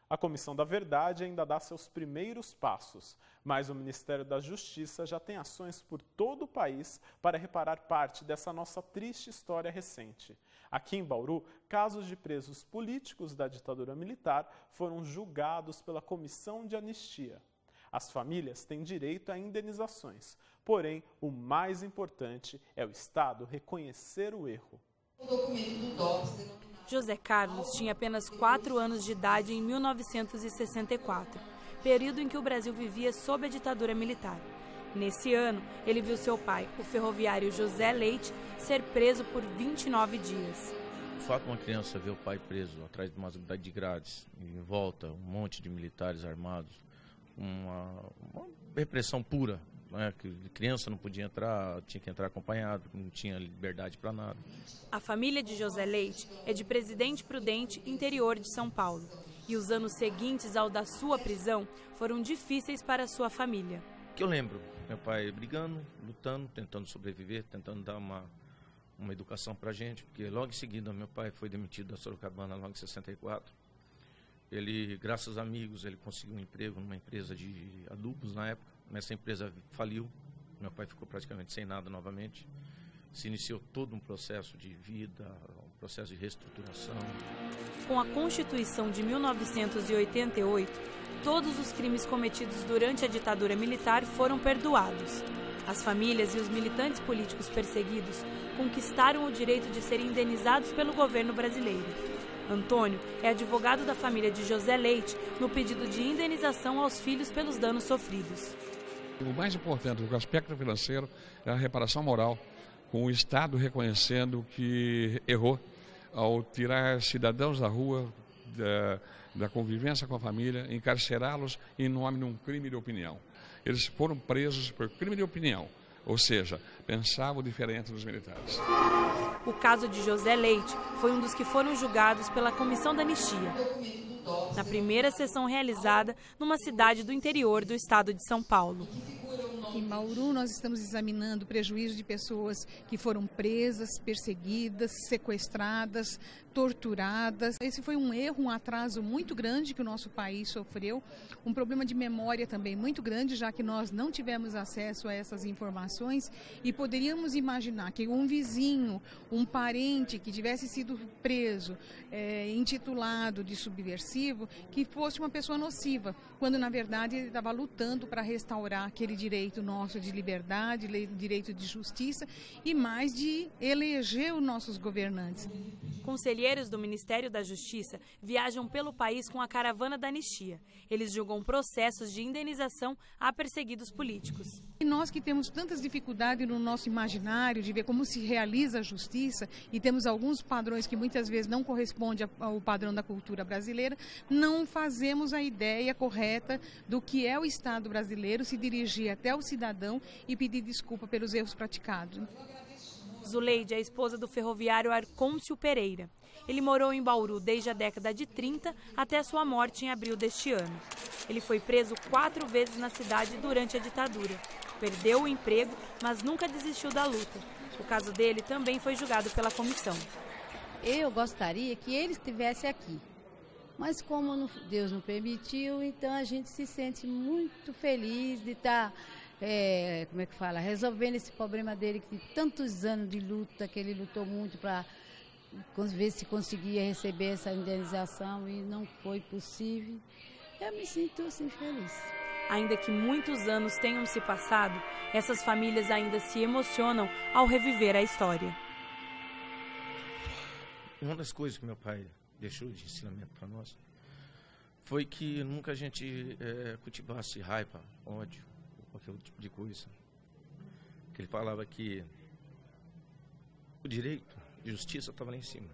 A Comissão da Verdade ainda dá seus primeiros passos, mas o Ministério da Justiça já tem ações por todo o país para reparar parte dessa nossa triste história recente. Aqui em Bauru, casos de presos políticos da ditadura militar foram julgados pela Comissão de Anistia. As famílias têm direito a indenizações, porém, o mais importante é o Estado reconhecer o erro. O documento do DOPS denominado... José Carlos tinha apenas 4 anos de idade em 1964, período em que o Brasil vivia sob a ditadura militar. Nesse ano, ele viu seu pai, o ferroviário José Leite, ser preso por 29 dias. O fato de uma criança ver o pai preso atrás de uma unidade de grades, em volta um monte de militares armados, uma repressão pura, né? Que criança não podia entrar, tinha que entrar acompanhado, não tinha liberdade para nada. A família de José Leite é de Presidente Prudente, interior de São Paulo. E os anos seguintes ao da sua prisão foram difíceis para a sua família. Que eu lembro, meu pai brigando, lutando, tentando sobreviver, tentando dar uma educação para a gente, porque logo em seguida meu pai foi demitido da Sorocabana, logo em 64. Ele, graças a amigos, ele conseguiu um emprego numa empresa de adubos na época. Essa empresa faliu, meu pai ficou praticamente sem nada novamente. Se iniciou todo um processo de vida, um processo de reestruturação. Com a Constituição de 1988, todos os crimes cometidos durante a ditadura militar foram perdoados. As famílias e os militantes políticos perseguidos conquistaram o direito de serem indenizados pelo governo brasileiro. Antônio é advogado da família de José Leite no pedido de indenização aos filhos pelos danos sofridos. O mais importante do aspecto financeiro é a reparação moral, com o Estado reconhecendo que errou ao tirar cidadãos da rua, da convivência com a família, encarcerá-los em nome de um crime de opinião. Eles foram presos por crime de opinião, ou seja, pensavam diferente dos militares. O caso de José Leite foi um dos que foram julgados pela Comissão da Anistia, na primeira sessão realizada numa cidade do interior do estado de São Paulo. Em Bauru, nós estamos examinando o prejuízo de pessoas que foram presas, perseguidas, sequestradas, torturadas. Esse foi um erro, um atraso muito grande que o nosso país sofreu, um problema de memória também muito grande, já que nós não tivemos acesso a essas informações e poderíamos imaginar que um vizinho, um parente que tivesse sido preso, intitulado de subversivo, que fosse uma pessoa nociva, quando na verdade ele estava lutando para restaurar aquele direito nosso de liberdade, direito de justiça e mais de eleger os nossos governantes. Conselheiros do Ministério da Justiça viajam pelo país com a caravana da anistia. Eles julgam processos de indenização a perseguidos políticos. E nós que temos tantas dificuldades no nosso imaginário de ver como se realiza a justiça e temos alguns padrões que muitas vezes não correspondem ao padrão da cultura brasileira, não fazemos a ideia correta do que é o Estado brasileiro se dirigir até o cidadão e pedir desculpa pelos erros praticados. Zuleide é a esposa do ferroviário Arcôncio Pereira. Ele morou em Bauru desde a década de 30 até a sua morte em abril deste ano. Ele foi preso 4 vezes na cidade durante a ditadura. Perdeu o emprego, mas nunca desistiu da luta. O caso dele também foi julgado pela comissão. Eu gostaria que ele estivesse aqui, mas como Deus não permitiu, então a gente se sente muito feliz de estar, resolvendo esse problema dele, que tem tantos anos de luta, que ele lutou muito para ver se conseguia receber essa indenização e não foi possível. Eu me sinto assim feliz. Ainda que muitos anos tenham se passado, essas famílias ainda se emocionam ao reviver a história. Uma das coisas que meu pai deixou de ensinamento para nós foi que nunca a gente cultivasse raiva, ódio, aquele tipo de coisa. Que ele falava que o direito de justiça estava lá em cima.